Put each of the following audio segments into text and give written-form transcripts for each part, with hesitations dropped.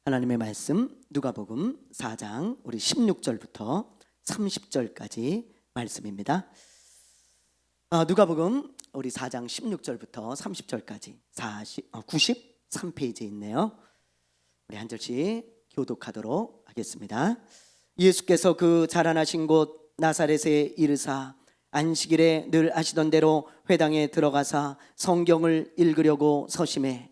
하나님의 말씀 누가복음 4장 우리 16절부터 30절까지 말씀입니다. 누가복음 우리 4장 16절부터 30절까지 93페이지에 있네요. 우리 한 절씩 교독하도록 하겠습니다. 예수께서 그 자라나신 곳 나사렛에 이르사 안식일에 늘 하시던 대로 회당에 들어가사 성경을 읽으려고 서심해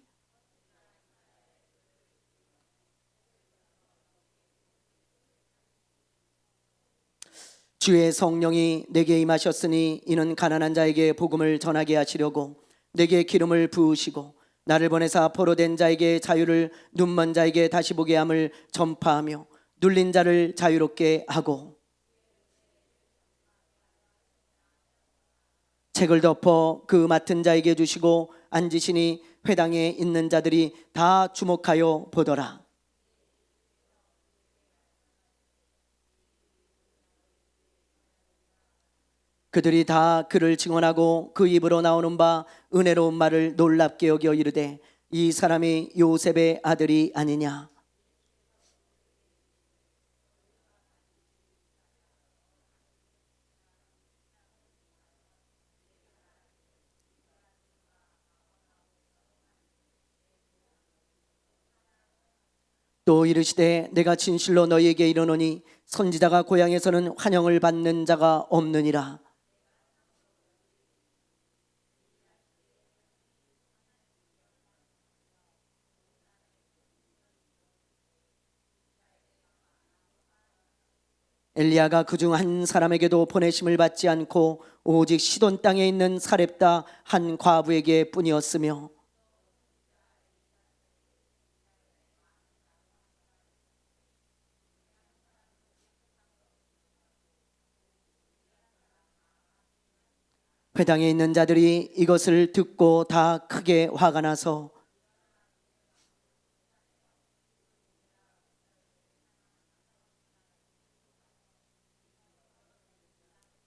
주의 성령이 내게 임하셨으니 이는 가난한 자에게 복음을 전하게 하시려고 내게 기름을 부으시고 나를 보내사 포로된 자에게 자유를 눈먼 자에게 다시 보게 함을 전파하며 눌린 자를 자유롭게 하고 책을 덮어 그 맡은 자에게 주시고 앉으시니 회당에 있는 자들이 다 주목하여 보더라. 그들이 다 그를 증언하고 그 입으로 나오는 바 은혜로운 말을 놀랍게 여겨 이르되 이 사람이 요셉의 아들이 아니냐. 또 이르시되 내가 진실로 너희에게 이르노니 선지자가 고향에서는 환영을 받는 자가 없느니라. 엘리야가 그중 한 사람에게도 보내심을 받지 않고 오직 시돈 땅에 있는 사렙다 한 과부에게 뿐이었으며 회당에 있는 자들이 이것을 듣고 다 크게 화가 나서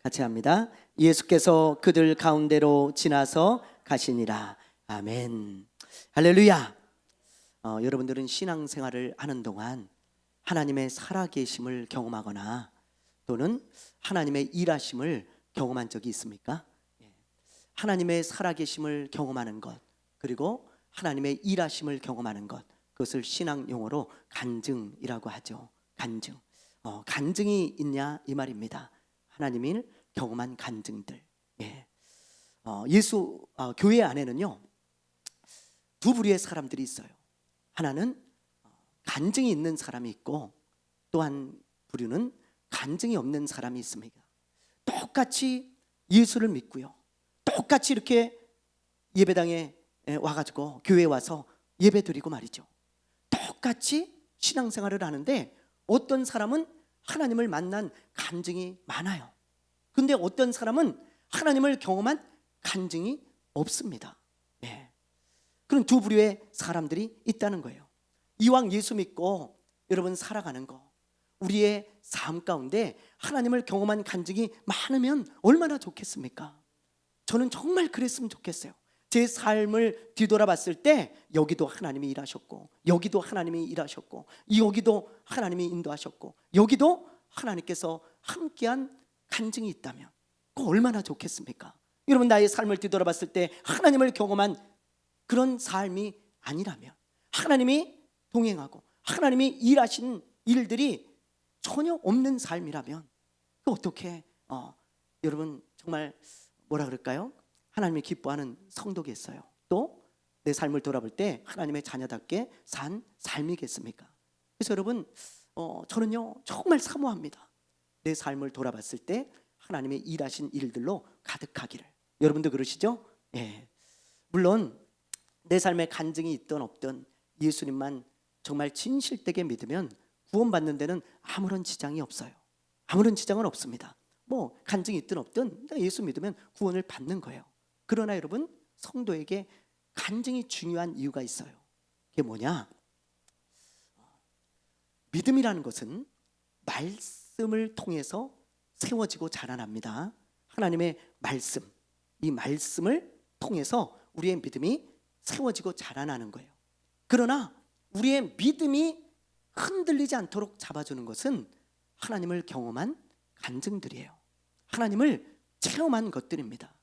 같이 합니다. 예수께서 그들 가운데로 지나서 가시니라. 아멘. 할렐루야. 여러분들은 신앙생활을 하는 동안 하나님의 살아계심을 경험하거나 또는 하나님의 일하심을 경험한 적이 있습니까? 하나님의 살아계심을 경험하는 것 그리고 하나님의 일하심을 경험하는 것, 그것을 신앙 용어로 간증이라고 하죠. 간증. 간증이 있냐 이 말입니다. 하나님을 경험한 간증들. 예수 교회 안에는요 두 부류의 사람들이 있어요. 하나는 간증이 있는 사람이 있고 또 한 부류는 간증이 없는 사람이 있습니다. 똑같이 예수를 믿고요, 똑같이 이렇게 예배당에 와가지고 교회에 와서 예배 드리고 말이죠. 똑같이 신앙생활을 하는데 어떤 사람은 하나님을 만난 간증이 많아요. 근데 어떤 사람은 하나님을 경험한 간증이 없습니다. 그런 두 부류의 사람들이 있다는 거예요. 이왕 예수 믿고 여러분 살아가는 거, 우리의 삶 가운데 하나님을 경험한 간증이 많으면 얼마나 좋겠습니까? 저는 정말 그랬으면 좋겠어요. 제 삶을 뒤돌아봤을 때 여기도 하나님이 일하셨고 여기도 하나님이 일하셨고 여기도 하나님이 인도하셨고 여기도 하나님께서 함께한 간증이 있다면 그거 얼마나 좋겠습니까? 여러분, 나의 삶을 뒤돌아봤을 때 하나님을 경험한 그런 삶이 아니라면, 하나님이 동행하고 하나님이 일하신 일들이 전혀 없는 삶이라면 그 어떻게 여러분 정말 뭐라 그럴까요? 하나님이 기뻐하는 성도겠어요? 또 내 삶을 돌아볼 때 하나님의 자녀답게 산 삶이겠습니까? 그래서 여러분 저는요 정말 사모합니다. 내 삶을 돌아봤을 때 하나님의 일하신 일들로 가득하기를. 여러분도 그러시죠? 물론 내 삶에 간증이 있든 없든 예수님만 정말 진실되게 믿으면 구원받는 데는 아무런 지장이 없어요. 아무런 지장은 없습니다. 뭐 간증이 있든 없든 예수 믿으면 구원을 받는 거예요. 그러나 여러분, 성도에게 간증이 중요한 이유가 있어요. 그게 뭐냐? 믿음이라는 것은 말씀을 통해서 세워지고 자라납니다. 하나님의 말씀, 이 말씀을 통해서 우리의 믿음이 세워지고 자라나는 거예요. 그러나 우리의 믿음이 흔들리지 않도록 잡아주는 것은 하나님을 경험한 간증들이에요. 하나님을 체험한 것들입니다.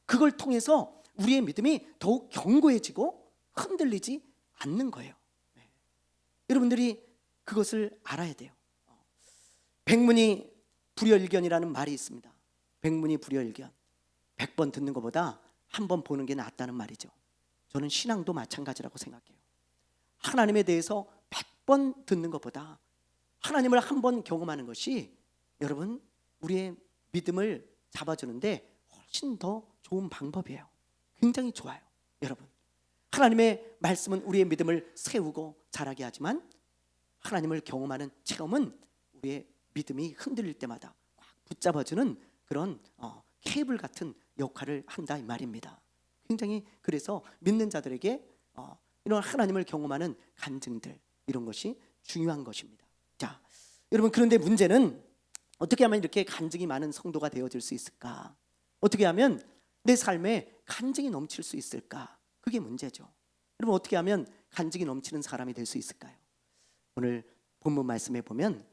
그걸 통해서 우리의 믿음이 더욱 견고해지고 흔들리지 않는 거예요. 여러분들이 그것을 알아야 돼요. 백문이 불여일견이라는 말이 있습니다. 백문이 불여일견. 100번 듣는 것보다 한 번 보는 게 낫다는 말이죠. 저는 신앙도 마찬가지라고 생각해요. 하나님에 대해서 100번 듣는 것보다 하나님을 한 번 경험하는 것이 여러분 우리의 믿음을 잡아주는데 훨씬 더 좋은 방법이에요. 굉장히 좋아요. 여러분 하나님의 말씀은 우리의 믿음을 세우고 자라게 하지만 하나님을 경험하는 체험은 우리의 믿음이 흔들릴 때마다 꽉 붙잡아주는 그런 케이블 같은 역할을 한다 이 말입니다. 굉장히 그래서 믿는 자들에게 이런 하나님을 경험하는 간증들 이런 것이 중요한 것입니다. 자, 여러분 그런데 문제는 어떻게 하면 이렇게 간증이 많은 성도가 되어질 수 있을까? 어떻게 하면 내 삶에 간증이 넘칠 수 있을까? 그게 문제죠. 여러분 어떻게 하면 간증이 넘치는 사람이 될 수 있을까요? 오늘 본문 말씀에 보면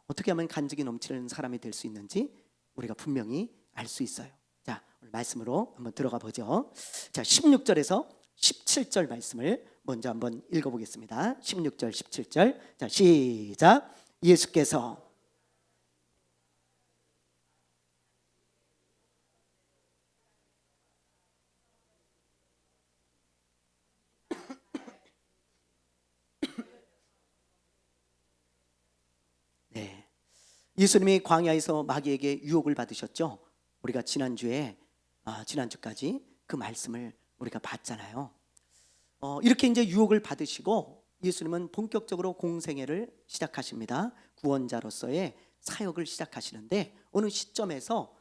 어떻게 하면 간증이 넘치는 사람이 될 수 있는지 우리가 분명히 알 수 있어요. 자, 오늘 말씀으로 한번 들어가 보죠. 자, 16절에서 17절 말씀을 먼저 한번 읽어보겠습니다. 16절, 17절. 자, 시작. 예수께서 네, 예수님이 광야에서 마귀에게 유혹을 받으셨죠. 우리가 지난주까지 그 말씀을 우리가 봤잖아요. 이렇게 이제 유혹을 받으시고 예수님은 본격적으로 공생애를 시작하십니다. 구원자로서의 사역을 시작하시는데 어느 시점에서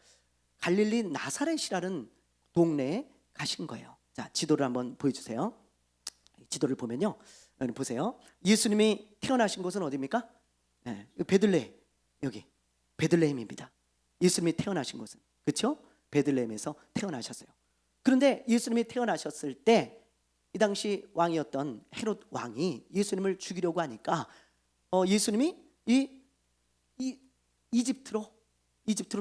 갈릴리 나사렛이라는 동네에 가신 거예요. 자, 지도를 한번 보여주세요. 지도를 보면요, 여기 보세요. 예수님이 태어나신 곳은 어디입니까? 네, 베들레헴. 여기 베들레헴입니다. 예수님이 태어나신 곳은, 그렇죠? 베들레헴에서 태어나셨어요. 그런데 예수님이 태어나셨을 때 이 당시 왕이었던 헤롯 왕이 예수님을 죽이려고 하니까 예수님이 이집트로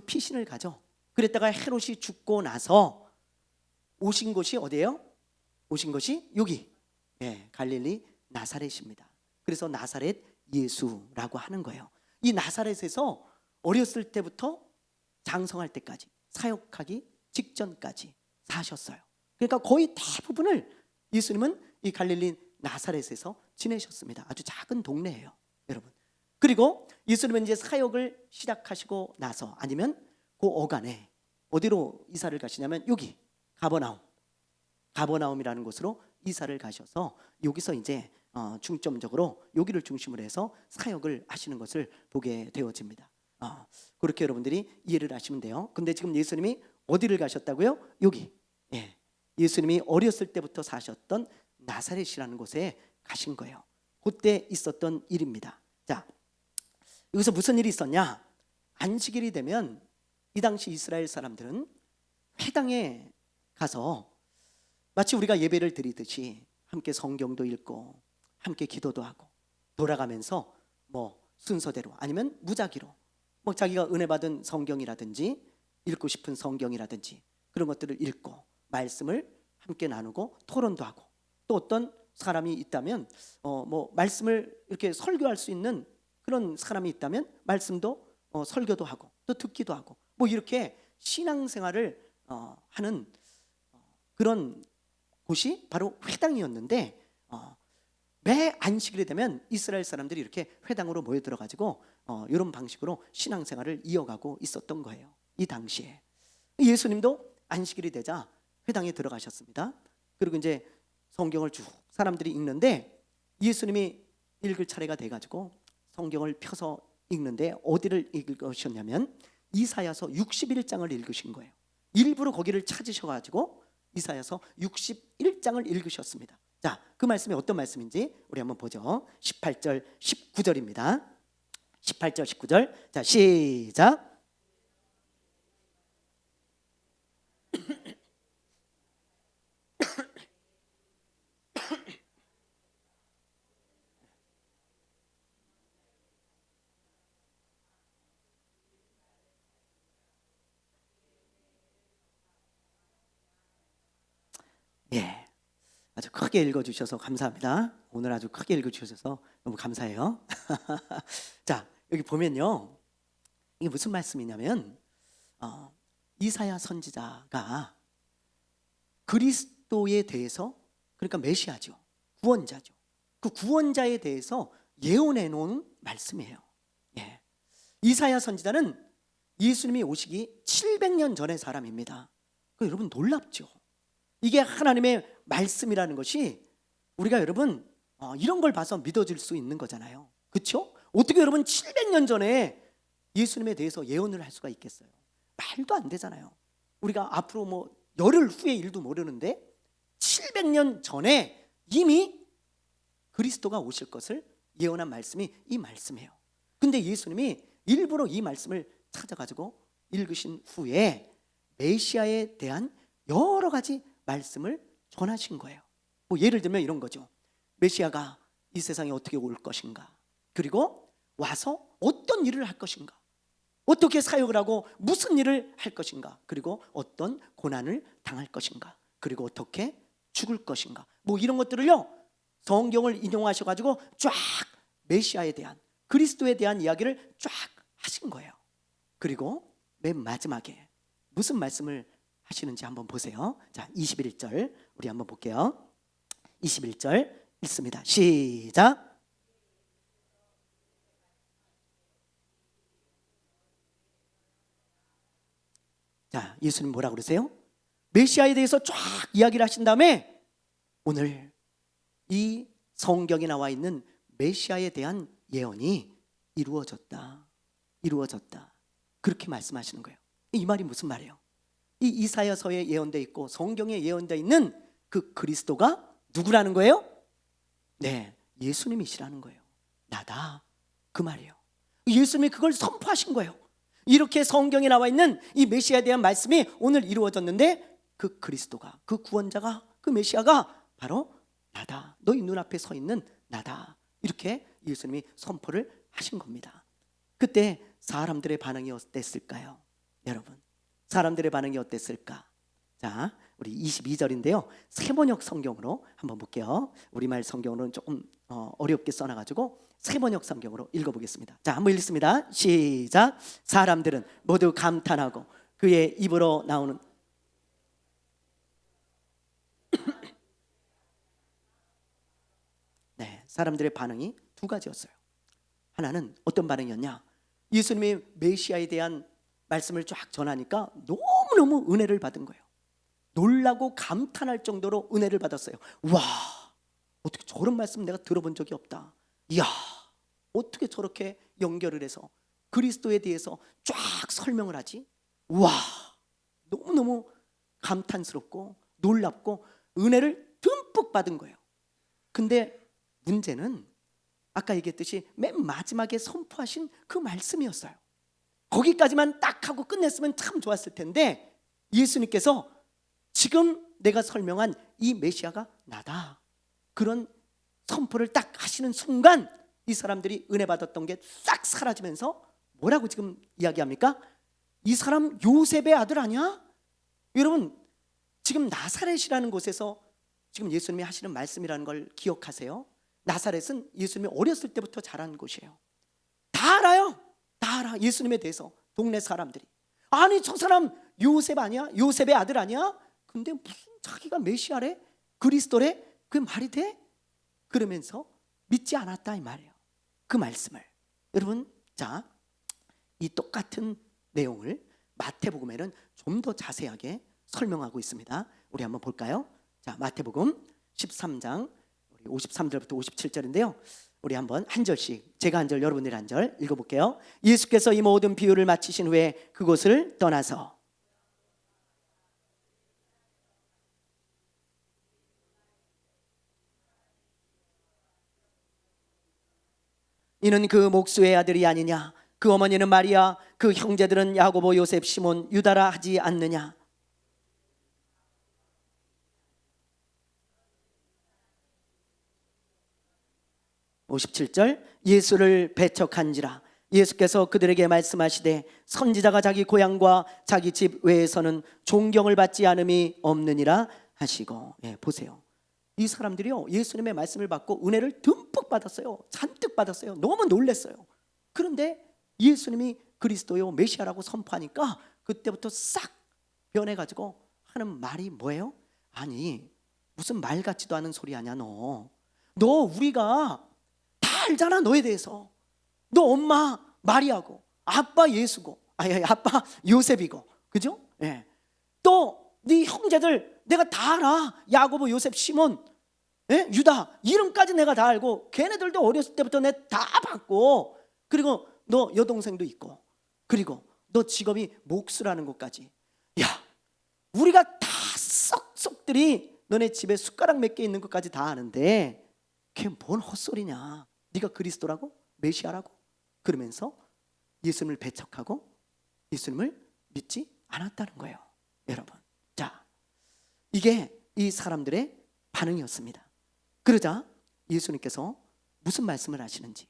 피신을 가죠. 그랬다가 헤롯이 죽고 나서 오신 곳이 어디예요? 오신 것이 여기 갈릴리 나사렛입니다. 그래서 나사렛 예수라고 하는 거예요. 이 나사렛에서 어렸을 때부터 장성할 때까지 사역하기 직전까지 사셨어요. 그러니까 거의 대부분을 예수님은 이 갈릴리 나사렛에서 지내셨습니다. 아주 작은 동네예요, 여러분. 그리고 예수님은 이제 사역을 시작하시고 나서 아니면 그 어간에 어디로 이사를 가시냐면 여기 가버나움이라는 곳으로 이사를 가셔서 여기서 이제 중점적으로 여기를 중심으로 해서 사역을 하시는 것을 보게 되어집니다. 그렇게 여러분들이 이해를 하시면 돼요. 근데 지금 예수님이 어디를 가셨다고요? 여기. 예수님이 어렸을 때부터 사셨던 나사렛이라는 곳에 가신 거예요. 그때 있었던 일입니다. 자, 여기서 무슨 일이 있었냐? 안식일이 되면 이 당시 이스라엘 사람들은 회당에 가서 마치 우리가 예배를 드리듯이 함께 성경도 읽고 함께 기도도 하고 돌아가면서 뭐 순서대로 아니면 무작위로 뭐 자기가 은혜 받은 성경이라든지 읽고 싶은 성경이라든지 그런 것들을 읽고 말씀을 함께 나누고 토론도 하고 또 어떤 사람이 있다면 뭐 말씀을 이렇게 설교할 수 있는 그런 사람이 있다면 말씀도 설교도 하고 또 듣기도 하고 뭐 이렇게 신앙생활을 하는 그런 곳이 바로 회당이었는데 매 안식일이 되면 이스라엘 사람들이 이렇게 회당으로 모여 들어가지고 이런 방식으로 신앙생활을 이어가고 있었던 거예요. 이 당시에 예수님도 안식일이 되자 회당에 들어가셨습니다. 그리고 이제 성경을 쭉 사람들이 읽는데 예수님이 읽을 차례가 돼가지고 성경을 펴서 읽는데 어디를 읽으셨냐면 이사야서 61장을 읽으신 거예요. 일부러 거기를 찾으셔가지고 이사야서 61장을 읽으셨습니다. 자, 그 말씀이 어떤 말씀인지 우리 한번 보죠. 18절 19절입니다 18절 19절. 자, 시작. 예, 아주 크게 읽어주셔서 감사합니다. 오늘 아주 크게 읽어주셔서 너무 감사해요. 자, 여기 보면요, 이게 무슨 말씀이냐면 이사야 선지자가 그리스도에 대해서, 그러니까 메시아죠, 구원자죠, 그 구원자에 대해서 예언해 놓은 말씀이에요. 예. 이사야 선지자는 예수님이 오시기 700년 전의 사람입니다. 여러분 놀랍죠? 이게 하나님의 말씀이라는 것이 우리가 여러분 이런 걸 봐서 믿어질 수 있는 거잖아요. 그렇죠? 어떻게 여러분 700년 전에 예수님에 대해서 예언을 할 수가 있겠어요? 말도 안 되잖아요. 우리가 앞으로 뭐 열흘 후의 일도 모르는데 700년 전에 이미 그리스도가 오실 것을 예언한 말씀이 이 말씀이에요. 근데 예수님이 일부러 이 말씀을 찾아가지고 읽으신 후에 메시아에 대한 여러 가지 말씀을 전하신 거예요. 뭐 예를 들면 이런 거죠. 메시아가 이 세상에 어떻게 올 것인가, 그리고 와서 어떤 일을 할 것인가, 어떻게 사역을 하고 무슨 일을 할 것인가, 그리고 어떤 고난을 당할 것인가, 그리고 어떻게 죽을 것인가, 뭐 이런 것들을요 성경을 인용하셔가지고 쫙 메시아에 대한, 그리스도에 대한 이야기를 쫙 하신 거예요. 그리고 맨 마지막에 무슨 말씀을 하시는지 한번 보세요. 자, 21절 우리 한번 볼게요. 21절 읽습니다. 시작. 자, 예수님 뭐라 그러세요? 메시아에 대해서 쫙 이야기를 하신 다음에 오늘 이 성경에 나와 있는 메시아에 대한 예언이 이루어졌다, 이루어졌다, 그렇게 말씀하시는 거예요. 이 말이 무슨 말이에요? 이 이사야서에 예언되어 있고 성경에 예언되어 있는 그 그리스도가 누구라는 거예요? 네, 예수님이시라는 거예요. 나다, 그 말이에요. 예수님이 그걸 선포하신 거예요. 이렇게 성경에 나와 있는 이 메시아에 대한 말씀이 오늘 이루어졌는데 그 그리스도가, 그 구원자가, 그 메시아가 바로 나다, 너희 눈앞에 서 있는 나다, 이렇게 예수님이 선포를 하신 겁니다. 그때 사람들의 반응이 어땠을까요? 여러분, 사람들의 반응이 어땠을까? 자, 우리 22절인데요 세번역 성경으로 한번 볼게요. 우리말 성경으로는 조금 어렵게 써놔가지고 세번역 성경으로 읽어보겠습니다. 자, 한번 읽습니다. 시작. 사람들은 모두 감탄하고 그의 입으로 나오는 네, 사람들의 반응이 두 가지였어요. 하나는 어떤 반응이었냐? 예수님이 메시아에 대한 말씀을 쫙 전하니까 너무너무 은혜를 받은 거예요. 놀라고 감탄할 정도로 은혜를 받았어요. 와, 어떻게 저런 말씀 내가 들어본 적이 없다. 이야, 어떻게 저렇게 연결을 해서 그리스도에 대해서 쫙 설명을 하지? 와, 너무너무 감탄스럽고 놀랍고 은혜를 듬뿍 받은 거예요. 근데 문제는 아까 얘기했듯이 맨 마지막에 선포하신 그 말씀이었어요. 거기까지만 딱 하고 끝냈으면 참 좋았을 텐데 예수님께서 지금 내가 설명한 이 메시아가 나다, 그런 선포를 딱 하시는 순간 이 사람들이 은혜 받았던 게 싹 사라지면서 뭐라고 지금 이야기합니까? 이 사람 요셉의 아들 아니야? 여러분, 지금 나사렛이라는 곳에서 지금 예수님이 하시는 말씀이라는 걸 기억하세요. 나사렛은 예수님이 어렸을 때부터 자란 곳이에요. 다 알아요. 다 알아, 예수님에 대해서 동네 사람들이. 아니, 저 사람 요셉 아니야? 요셉의 아들 아니야? 근데 무슨 자기가 메시아래? 그리스도래? 그게 말이 돼? 그러면서 믿지 않았다 이 말이에요. 그 말씀을. 여러분, 자, 이 똑같은 내용을 마태복음에는 좀 더 자세하게 설명하고 있습니다. 우리 한번 볼까요? 자, 마태복음 13장 53절부터 57절인데요 우리 한번 한 절씩, 제가 한 절, 여러분들이 한 절 읽어볼게요. 예수께서 이 모든 비유를 마치신 후에 그곳을 떠나서 이는 그 목수의 아들이 아니냐? 그 어머니는 마리아, 그 형제들은 야고보, 요셉, 시몬, 유다라 하지 않느냐? 57절, 예수를 배척한지라 예수께서 그들에게 말씀하시되 선지자가 자기 고향과 자기 집 외에서는 존경을 받지 않음이 없느니라 하시고. 보세요. 이 사람들이요, 예수님의 말씀을 받고 은혜를 듬뿍 받았어요. 잔뜩 받았어요. 너무 놀랐어요. 그런데 예수님이 그리스도요 메시아라고 선포하니까 그때부터 싹 변해가지고 하는 말이 뭐예요? 아니, 무슨 말 같지도 않은 소리 하냐 너 우리가 다 알잖아. 너에 대해서. 너 엄마 마리아고 아빠 예수고 아빠 요셉이고, 그죠? 또 네 형제들 내가 다 알아. 야고보, 요셉, 시몬, 유다 이름까지 내가 다 알고 걔네들도 어렸을 때부터 내가 다 봤고, 그리고 너 여동생도 있고, 그리고 너 직업이 목수라는 것까지. 야, 우리가 다 쏙쏙들이 너네 집에 숟가락 몇 개 있는 것까지 다 아는데 그게 뭔 헛소리냐. 네가 그리스도라고? 메시아라고? 그러면서 예수님을 배척하고 예수님을 믿지 않았다는 거예요, 여러분. 자, 이게 이 사람들의 반응이었습니다. 그러자 예수님께서 무슨 말씀을 하시는지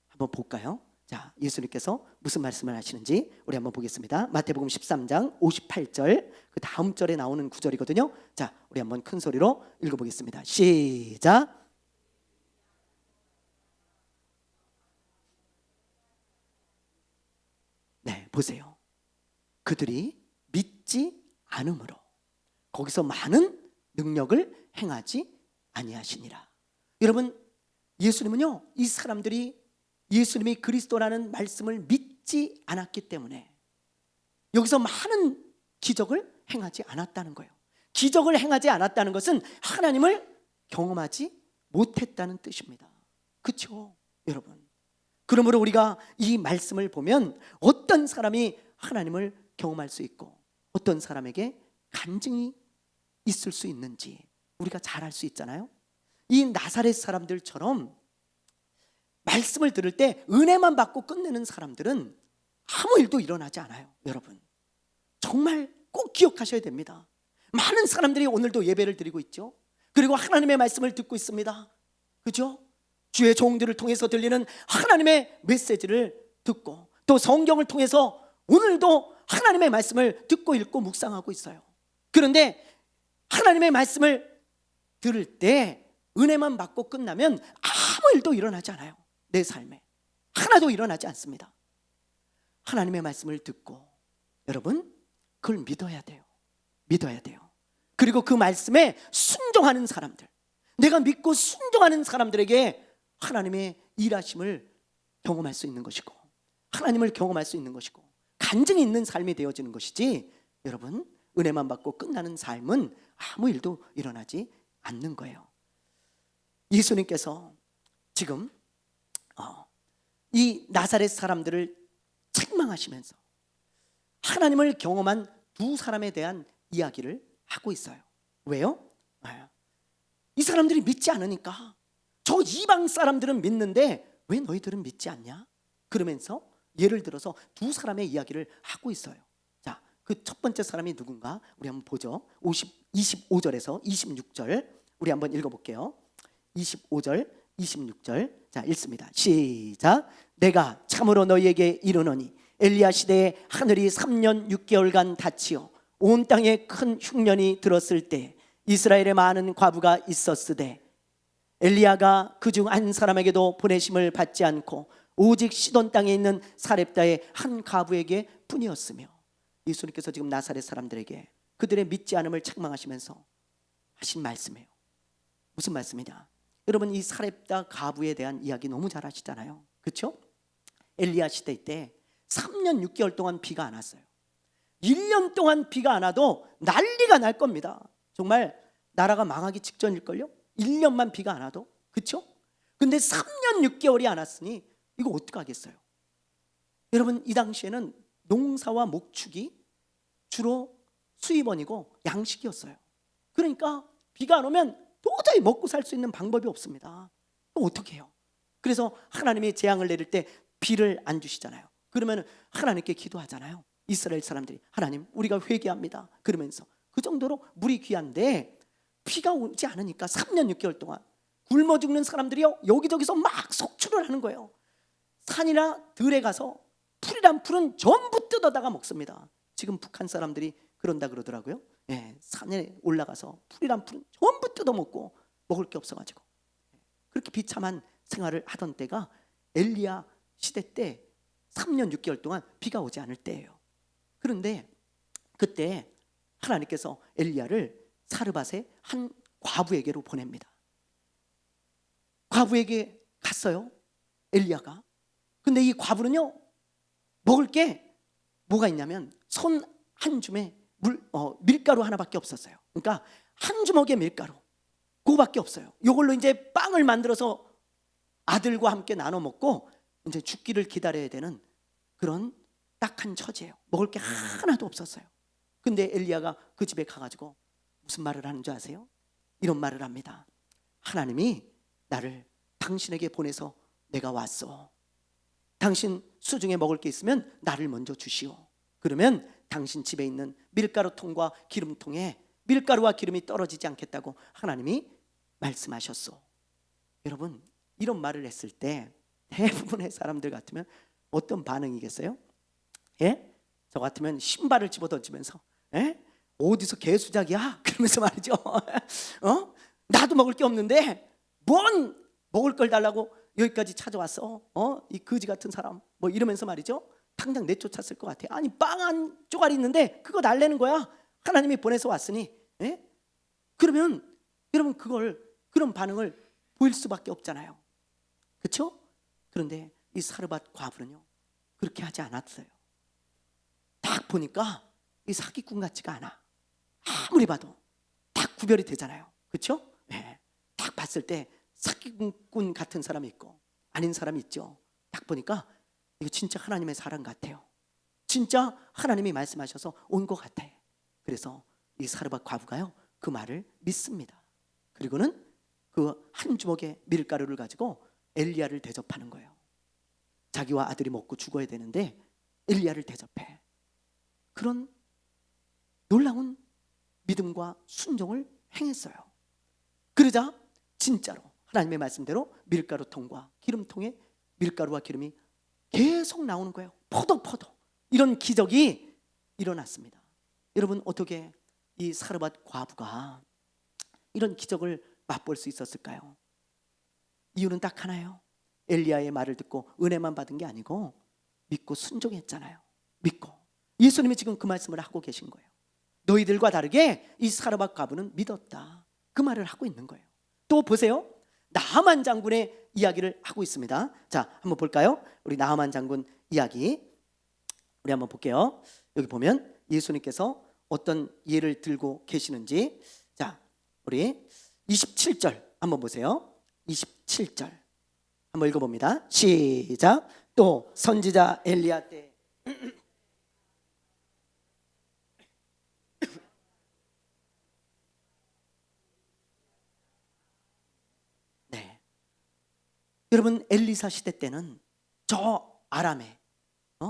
한번 볼까요? 자, 예수님께서 무슨 말씀을 하시는지 우리 한번 보겠습니다. 마태복음 13장 58절, 그 다음 절에 나오는 구절이거든요. 자, 우리 한번 큰 소리로 읽어보겠습니다. 시작. 네, 보세요. 그들이 믿지 않음으로 거기서 많은 능력을 행하지 아니하시니라. 여러분, 예수님은요, 이 사람들이 예수님이 그리스도라는 말씀을 믿지 않았기 때문에 여기서 많은 기적을 행하지 않았다는 거예요. 기적을 행하지 않았다는 것은 하나님을 경험하지 못했다는 뜻입니다. 그렇죠, 여러분? 그러므로 우리가 이 말씀을 보면 어떤 사람이 하나님을 경험할 수 있고 어떤 사람에게 간증이 있을 수 있는지 우리가 잘 알 수 있잖아요. 이 나사렛 사람들처럼 말씀을 들을 때 은혜만 받고 끝내는 사람들은 아무 일도 일어나지 않아요, 여러분. 정말 꼭 기억하셔야 됩니다. 많은 사람들이 오늘도 예배를 드리고 있죠. 그리고 하나님의 말씀을 듣고 있습니다. 그죠? 주의 종들을 통해서 들리는 하나님의 메시지를 듣고 또 성경을 통해서 오늘도 하나님의 말씀을 듣고 읽고 묵상하고 있어요. 그런데 하나님의 말씀을 들을 때 은혜만 받고 끝나면 아무 일도 일어나지 않아요. 내 삶에 하나도 일어나지 않습니다. 하나님의 말씀을 듣고 여러분 그걸 믿어야 돼요. 믿어야 돼요. 그리고 그 말씀에 순종하는 사람들, 내가 믿고 순종하는 사람들에게 하나님의 일하심을 경험할 수 있는 것이고 하나님을 경험할 수 있는 것이고 간증이 있는 삶이 되어지는 것이지, 여러분 은혜만 받고 끝나는 삶은 아무 일도 일어나지 않는 거예요. 예수님께서 지금 이 나사렛 사람들을 책망하시면서 하나님을 경험한 두 사람에 대한 이야기를 하고 있어요. 왜요? 이 사람들이 믿지 않으니까. 저 이방 사람들은 믿는데 왜 너희들은 믿지 않냐? 그러면서 예를 들어서 두 사람의 이야기를 하고 있어요. 자, 그 첫 번째 사람이 누군가 우리 한번 보죠. 25절에서 26절 우리 한번 읽어볼게요. 25절 26절 자 읽습니다. 시작. 내가 참으로 너희에게 이르노니 엘리야 시대에 하늘이 3년 6개월간 닫히어 온 땅에 큰 흉년이 들었을 때 이스라엘에 많은 과부가 있었으되 엘리야가 그중 한 사람에게도 보내심을 받지 않고 오직 시돈 땅에 있는 사렙다의 한 과부에게 뿐이었으며. 예수님께서 지금 나사렛 사람들에게 그들의 믿지 않음을 책망하시면서 하신 말씀이에요. 무슨 말씀이냐? 여러분 이 사렙다 과부에 대한 이야기 너무 잘 아시잖아요. 그렇죠? 엘리야 시대 때 3년 6개월 동안 비가 안 왔어요. 1년 동안 비가 안 와도 난리가 날 겁니다. 정말 나라가 망하기 직전일걸요? 1년만 비가 안 와도. 그렇죠? 근데 3년 6개월이 안 왔으니 이거 어떡하겠어요? 여러분 이 당시에는 농사와 목축이 주로 수입원이고 양식이었어요. 그러니까 비가 안 오면 도저히 먹고 살 수 있는 방법이 없습니다. 또 어떻게 해요? 그래서 하나님이 재앙을 내릴 때 비를 안 주시잖아요. 그러면 하나님께 기도하잖아요. 이스라엘 사람들이 하나님 우리가 회개합니다. 그러면서 그 정도로 물이 귀한데 비가 오지 않으니까 3년 6개월 동안 굶어 죽는 사람들이요 여기저기서 막 속출을 하는 거예요. 산이나 들에 가서 풀이란 풀은 전부 뜯어다가 먹습니다. 지금 북한 사람들이 그런다 그러더라고요. 산에 올라가서 풀이란 풀은 전부 뜯어먹고 먹을 게 없어가지고 그렇게 비참한 생활을 하던 때가 엘리야 시대 때 3년 6개월 동안 비가 오지 않을 때예요. 그런데 그때 하나님께서 엘리야를 사르밧의 한 과부에게로 보냅니다. 과부에게 갔어요, 엘리야가. 근데 이 과부는요, 먹을 게 뭐가 있냐면 손 한 줌에 밀가루 하나밖에 없었어요. 그러니까 한 주먹의 밀가루, 그거밖에 없어요. 이걸로 이제 빵을 만들어서 아들과 함께 나눠 먹고 이제 죽기를 기다려야 되는 그런 딱한 처지예요. 먹을 게 하나도 없었어요. 근데 엘리야가 그 집에 가가지고 무슨 말을 하는 줄 아세요? 이런 말을 합니다. 하나님이 나를 당신에게 보내서 내가 왔어. 당신 수중에 먹을 게 있으면 나를 먼저 주시오. 그러면 당신 집에 있는 밀가루통과 기름통에 밀가루와 기름이 떨어지지 않겠다고 하나님이 말씀하셨어. 여러분, 이런 말을 했을 때 대부분의 사람들 같으면 어떤 반응이겠어요? 예? 저 같으면 신발을 집어던지면서 어디서 개수작이야? 그러면서 말이죠. 나도 먹을 게 없는데 뭔 먹을 걸 달라고 여기까지 찾아왔어? 이 거지 같은 사람, 뭐 이러면서 말이죠. 당장 내쫓았을 것 같아요. 아니, 빵 한 쪼가리 있는데 그거 달래는 거야. 하나님이 보내서 왔으니. 그러면 여러분, 그런 반응을 보일 수밖에 없잖아요. 그렇죠? 그런데 이 사르밧 과부는요, 그렇게 하지 않았어요. 딱 보니까 이 사기꾼 같지가 않아. 아무리 봐도 딱 구별이 되잖아요. 그렇죠? 딱 봤을 때 사기꾼 같은 사람이 있고 아닌 사람이 있죠. 딱 보니까 이거 진짜 하나님의 사람 같아요. 진짜 하나님이 말씀하셔서 온 것 같아. 그래서 이 사르밧 과부가요, 그 말을 믿습니다. 그리고는 그 한 주먹의 밀가루를 가지고 엘리야를 대접하는 거예요. 자기와 아들이 먹고 죽어야 되는데 엘리야를 대접해. 그런 놀라운 믿음과 순종을 행했어요. 그러자 진짜로 하나님의 말씀대로 밀가루통과 기름통에 밀가루와 기름이 계속 나오는 거예요. 포도포도. 이런 기적이 일어났습니다. 여러분, 어떻게 이 사르밧 과부가 이런 기적을 맛볼 수 있었을까요? 이유는 딱 하나예요. 엘리야의 말을 듣고 은혜만 받은 게 아니고 믿고 순종했잖아요. 믿고. 예수님이 지금 그 말씀을 하고 계신 거예요. 너희들과 다르게 이 사르밧 과부는 믿었다. 그 말을 하고 있는 거예요. 또 보세요. 나하만 장군의 이야기를 하고 있습니다. 자, 한번 볼까요? 우리 나하만 장군 이야기 우리 한번 볼게요. 여기 보면 예수님께서 어떤 예를 들고 계시는지, 자, 우리 27절 한번 보세요. 27절 한번 읽어봅니다. 시작. 또 선지자 엘리야 때 여러분, 엘리사 시대 때는 저 아람에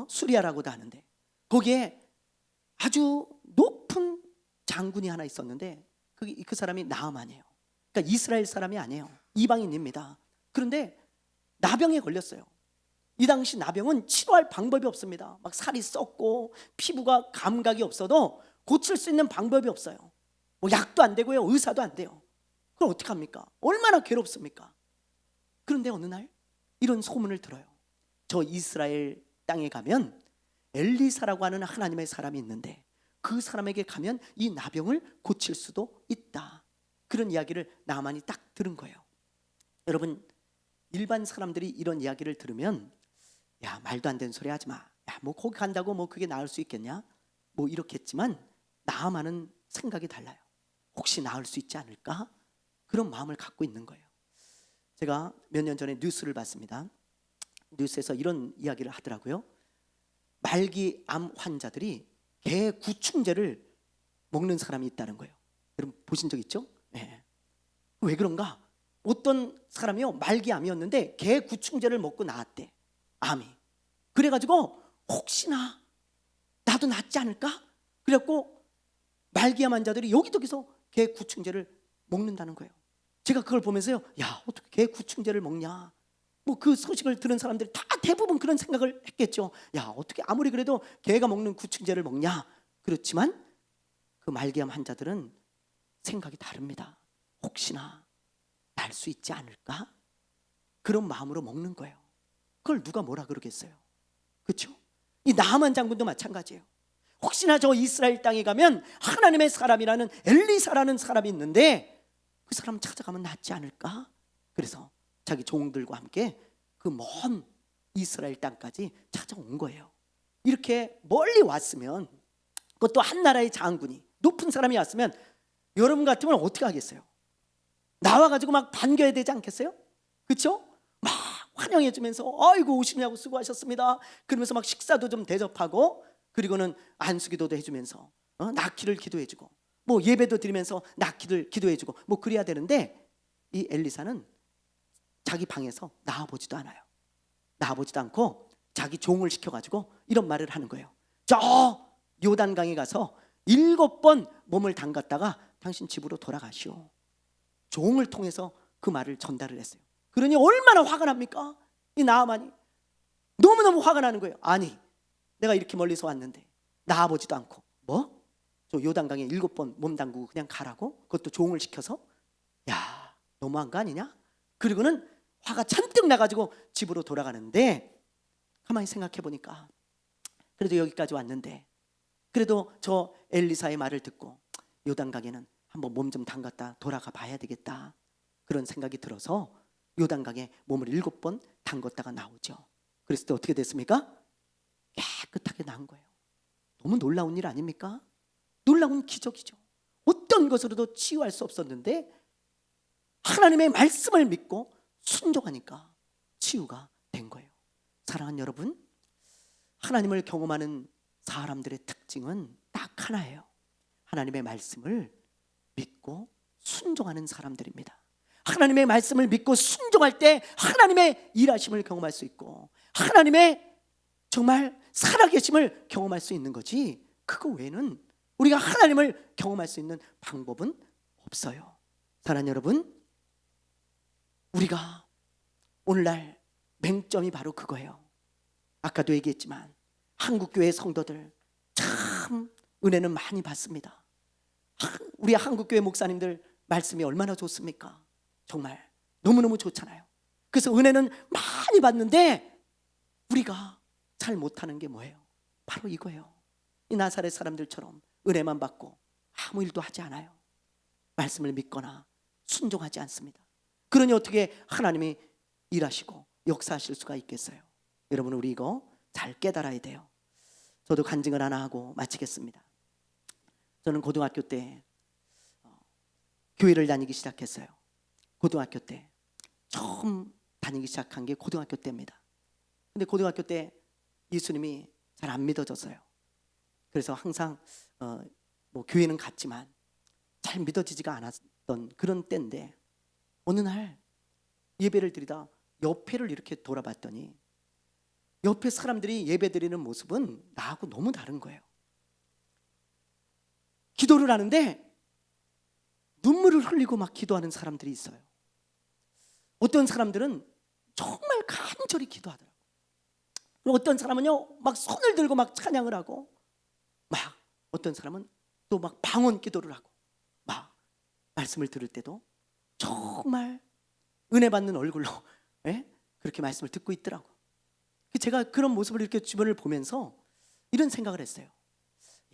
수리아라고도 하는데 거기에 아주 높은 장군이 하나 있었는데 그 사람이 나하만이에요. 그러니까 이스라엘 사람이 아니에요. 이방인입니다. 그런데 나병에 걸렸어요. 이 당시 나병은 치료할 방법이 없습니다. 막 살이 썩고 피부가 감각이 없어도 고칠 수 있는 방법이 없어요. 뭐 약도 안 되고요, 의사도 안 돼요. 그럼 어떻게 합니까? 얼마나 괴롭습니까? 그런데 어느 날 이런 소문을 들어요. 저 이스라엘 땅에 가면 엘리사라고 하는 하나님의 사람이 있는데 그 사람에게 가면 이 나병을 고칠 수도 있다. 그런 이야기를 나만이 딱 들은 거예요. 여러분, 일반 사람들이 이런 이야기를 들으면 야, 말도 안 되는 소리 하지 마. 야, 뭐 거기 간다고 뭐 그게 나을 수 있겠냐? 뭐 이렇겠지만 나만은 생각이 달라요. 혹시 나을 수 있지 않을까? 그런 마음을 갖고 있는 거예요. 제가 몇 년 전에 뉴스를 봤습니다. 뉴스에서 이런 이야기를 하더라고요. 말기암 환자들이 개 구충제를 먹는 사람이 있다는 거예요. 여러분 보신 적 있죠? 네. 왜 그런가? 어떤 사람이요, 말기암이었는데 개 구충제를 먹고 나았대. 암이. 그래가지고 혹시나 나도 낫지 않을까? 그래갖고 말기암 환자들이 여기저기서 개 구충제를 먹는다는 거예요. 제가 그걸 보면서요, 야, 어떻게 개 구충제를 먹냐? 뭐 그 소식을 들은 사람들이 다 대부분 그런 생각을 했겠죠. 야, 어떻게 아무리 그래도 개가 먹는 구충제를 먹냐? 그렇지만 그 그 말기암 환자들은 생각이 다릅니다. 혹시나 날 수 있지 않을까? 그런 마음으로 먹는 거예요. 그걸 누가 뭐라 그러겠어요? 그렇죠? 이 나만 장군도 마찬가지예요. 혹시나 저 이스라엘 땅에 가면 하나님의 사람이라는 엘리사라는 사람이 있는데 그 사람 찾아가면 낫지 않을까? 그래서 자기 종들과 함께 그 먼 이스라엘 땅까지 찾아온 거예요. 이렇게 멀리 왔으면, 그것도 한 나라의 장군이, 높은 사람이 왔으면 여러분 같으면 어떻게 하겠어요? 나와가지고 막 반겨야 되지 않겠어요? 그렇죠? 막 환영해주면서 아이고 오시냐고 수고하셨습니다 그러면서 막 식사도 좀 대접하고, 그리고는 안수기도도 해주면서 낳기를 기도해주고, 뭐 예배도 드리면서 낳기를 기도해주고, 뭐 그래야 되는데 이 엘리사는 자기 방에서 나와보지도 않아요. 나와보지도 않고 자기 종을 시켜가지고 이런 말을 하는 거예요. 저 요단강에 가서 7번 몸을 담갔다가 당신 집으로 돌아가시오. 종을 통해서 그 말을 전달을 했어요. 그러니 얼마나 화가 납니까? 이 나아만이 너무너무 화가 나는 거예요. 아니, 내가 이렇게 멀리서 왔는데 나와보지도 않고 뭐? 저 요단강에 7번 몸 담그고 그냥 가라고? 그것도 종을 시켜서? 야, 너무한 거 아니냐? 그리고는 화가 잔뜩 나가지고 집으로 돌아가는데, 가만히 생각해 보니까 그래도 여기까지 왔는데 그래도 저 엘리사의 말을 듣고 요단강에는 한번 몸 좀 담갔다 돌아가 봐야 되겠다, 그런 생각이 들어서 요단강에 몸을 7번 담갔다가 나오죠. 그랬을 때 어떻게 됐습니까? 깨끗하게 나온 거예요. 너무 놀라운 일 아닙니까? 놀라운 기적이죠. 어떤 것으로도 치유할 수 없었는데 하나님의 말씀을 믿고 순종하니까 치유가 된 거예요. 사랑하는 여러분, 하나님을 경험하는 사람들의 특징은 딱 하나예요. 하나님의 말씀을 믿고 순종하는 사람들입니다. 하나님의 말씀을 믿고 순종할 때 하나님의 일하심을 경험할 수 있고 하나님의 정말 살아계심을 경험할 수 있는 거지, 그거 외에는 우리가 하나님을 경험할 수 있는 방법은 없어요. 사랑하는 여러분, 우리가 오늘날 맹점이 바로 그거예요. 아까도 얘기했지만 한국교회 성도들 참 은혜는 많이 받습니다. 우리 한국교회 목사님들 말씀이 얼마나 좋습니까? 정말 너무너무 좋잖아요. 그래서 은혜는 많이 받는데 우리가 잘 못하는 게 뭐예요? 바로 이거예요. 이 나사렛 사람들처럼 은혜만 받고 아무 일도 하지 않아요. 말씀을 믿거나 순종하지 않습니다. 그러니 어떻게 하나님이 일하시고 역사하실 수가 있겠어요? 여러분, 우리 이거 잘 깨달아야 돼요. 저도 간증을 하나 하고 마치겠습니다. 저는 고등학교 때 교회를 다니기 시작했어요. 고등학교 때 처음 다니기 시작한 게 고등학교 때입니다. 근데 고등학교 때 예수님이 잘 안 믿어졌어요. 그래서 항상 뭐 교회는 갔지만 잘 믿어지지가 않았던 그런 때인데, 어느 날 예배를 드리다 옆에를 이렇게 돌아봤더니 옆에 사람들이 예배 드리는 모습은 나하고 너무 다른 거예요. 기도를 하는데 눈물을 흘리고 막 기도하는 사람들이 있어요. 어떤 사람들은 정말 간절히 기도하더라고요. 그리고 어떤 사람은요 막 손을 들고 막 찬양을 하고, 막 어떤 사람은 또 막 방언 기도를 하고, 막 말씀을 들을 때도 정말 은혜 받는 얼굴로 그렇게 말씀을 듣고 있더라고요. 제가 그런 모습을 이렇게 주변을 보면서 이런 생각을 했어요.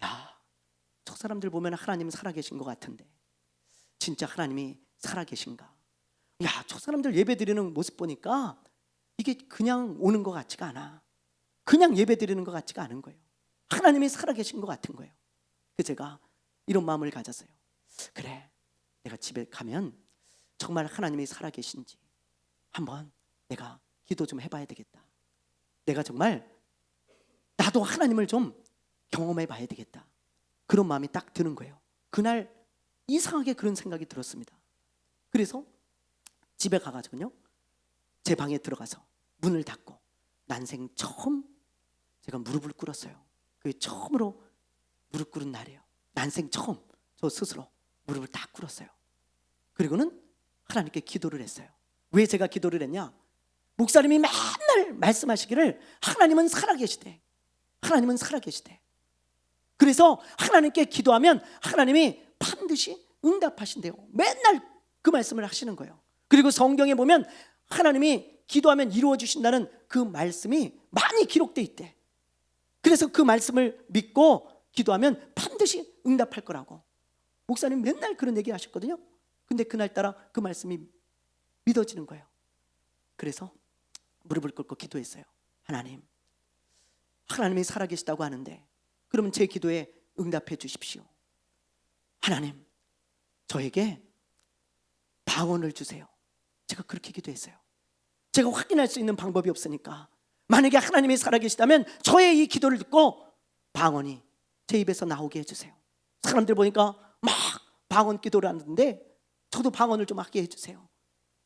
야, 저 사람들 보면 하나님은 살아계신 것 같은데 진짜 하나님이 살아계신가? 야, 저 사람들 예배 드리는 모습 보니까 이게 그냥 오는 것 같지가 않아. 그냥 예배 드리는 것 같지가 않은 거예요. 하나님이 살아계신 것 같은 거예요. 그래서 제가 이런 마음을 가졌어요. 그래, 내가 집에 가면 정말 하나님이 살아계신지 한번 내가 기도 좀 해봐야 되겠다. 내가 정말 나도 하나님을 좀 경험해 봐야 되겠다. 그런 마음이 딱 드는 거예요. 그날 이상하게 그런 생각이 들었습니다. 그래서 집에 가가지고요, 제 방에 들어가서 문을 닫고 난생 처음 제가 무릎을 꿇었어요. 그게 처음으로 무릎 꿇은 날이에요. 난생 처음 저 스스로 무릎을 딱 꿇었어요. 그리고는 하나님께 기도를 했어요. 왜 제가 기도를 했냐? 목사님이 맨날 말씀하시기를 하나님은 살아계시대, 하나님은 살아계시대. 그래서 하나님께 기도하면 하나님이 반드시 응답하신대요. 맨날 그 말씀을 하시는 거예요. 그리고 성경에 보면 하나님이 기도하면 이루어 주신다는 그 말씀이 많이 기록돼 있대. 그래서 그 말씀을 믿고 기도하면 반드시 응답할 거라고 목사님 맨날 그런 얘기 하셨거든요. 근데 그날따라 그 말씀이 믿어지는 거예요. 그래서 무릎을 꿇고 기도했어요. 하나님이 살아계시다고 하는데 그러면 제 기도에 응답해 주십시오. 하나님, 저에게 방언을 주세요. 제가 그렇게 기도했어요. 제가 확인할 수 있는 방법이 없으니까 만약에 하나님이 살아계시다면 저의 이 기도를 듣고 방언이 제 입에서 나오게 해주세요. 사람들 보니까 막 방언 기도를 하는데 저도 방언을 좀 하게 해주세요.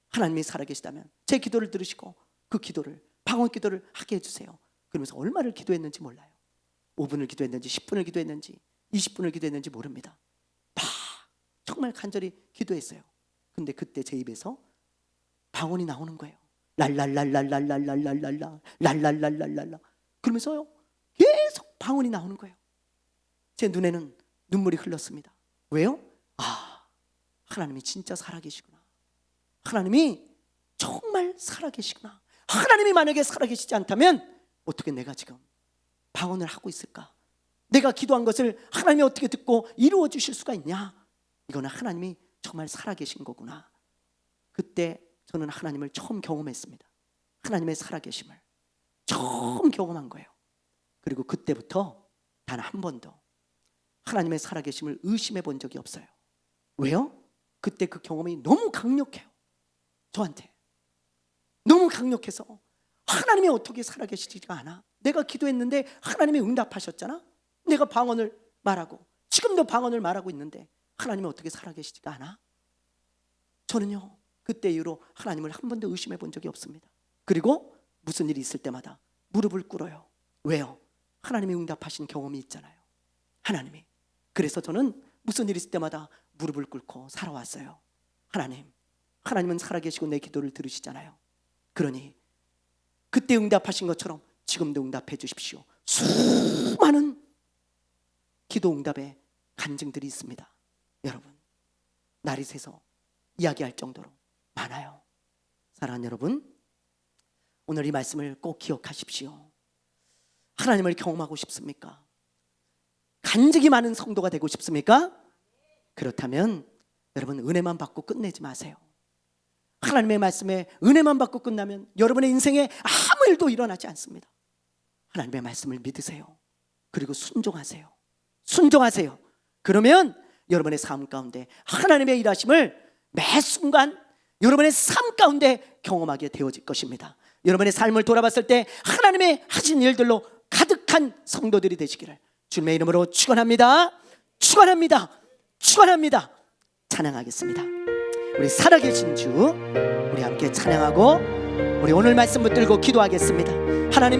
하나님이 살아계시다면 제 기도를 들으시고 그 기도를, 방언 기도를 하게 해주세요. 그러면서 얼마를 기도했는지 몰라요. 5분을 기도했는지 10분을 기도했는지 20분을 기도했는지 모릅니다. 막 정말 간절히 기도했어요. 근데 그때 제 입에서 방언이 나오는 거예요. 랄랄랄랄랄랄랄랄랄라 랄랄랄랄랄라 그러면서요 계속 방언이 나오는 거예요. 제 눈에는 눈물이 흘렀습니다. 왜요? 하나님이 진짜 살아계시구나. 하나님이 정말 살아계시구나. 하나님이 만약에 살아계시지 않다면 어떻게 내가 지금 방언을 하고 있을까? 내가 기도한 것을 하나님이 어떻게 듣고 이루어 주실 수가 있냐? 이거는 하나님이 정말 살아계신 거구나. 그때 저는 하나님을 처음 경험했습니다. 하나님의 살아계심을 처음 경험한 거예요. 그리고 그때부터 단 한 번도 하나님의 살아계심을 의심해 본 적이 없어요. 왜요? 그때 그 경험이 너무 강력해요. 저한테 너무 강력해서 하나님이 어떻게 살아계시지가 않아? 내가 기도했는데 하나님이 응답하셨잖아. 내가 방언을 말하고 지금도 방언을 말하고 있는데 하나님이 어떻게 살아계시지가 않아? 저는요 그때 이후로 하나님을 한 번도 의심해 본 적이 없습니다. 그리고 무슨 일이 있을 때마다 무릎을 꿇어요. 왜요? 하나님이 응답하신 경험이 있잖아요. 하나님이. 그래서 저는 무슨 일이 있을 때마다 무릎을 꿇고 살아왔어요. 하나님은 살아계시고 내 기도를 들으시잖아요. 그러니 그때 응답하신 것처럼 지금도 응답해 주십시오. 수많은 기도 응답의 간증들이 있습니다. 여러분, 날이 새서 이야기할 정도로 많아요. 사랑하는 여러분, 오늘 이 말씀을 꼭 기억하십시오. 하나님을 경험하고 싶습니까? 간증이 많은 성도가 되고 싶습니까? 그렇다면 여러분 은혜만 받고 끝내지 마세요. 하나님의 말씀에 은혜만 받고 끝나면 여러분의 인생에 아무 일도 일어나지 않습니다. 하나님의 말씀을 믿으세요. 그리고 순종하세요. 그러면 여러분의 삶 가운데 하나님의 일하심을 매 순간 여러분의 삶 가운데 경험하게 되어질 것입니다. 여러분의 삶을 돌아봤을 때 하나님의 하신 일들로 가득한 성도들이 되시기를 주님의 이름으로 축원합니다. 찬양하겠습니다. 우리 살아계신 주 우리 함께 찬양하고 우리 오늘 말씀 붙들고 기도하겠습니다. 하나님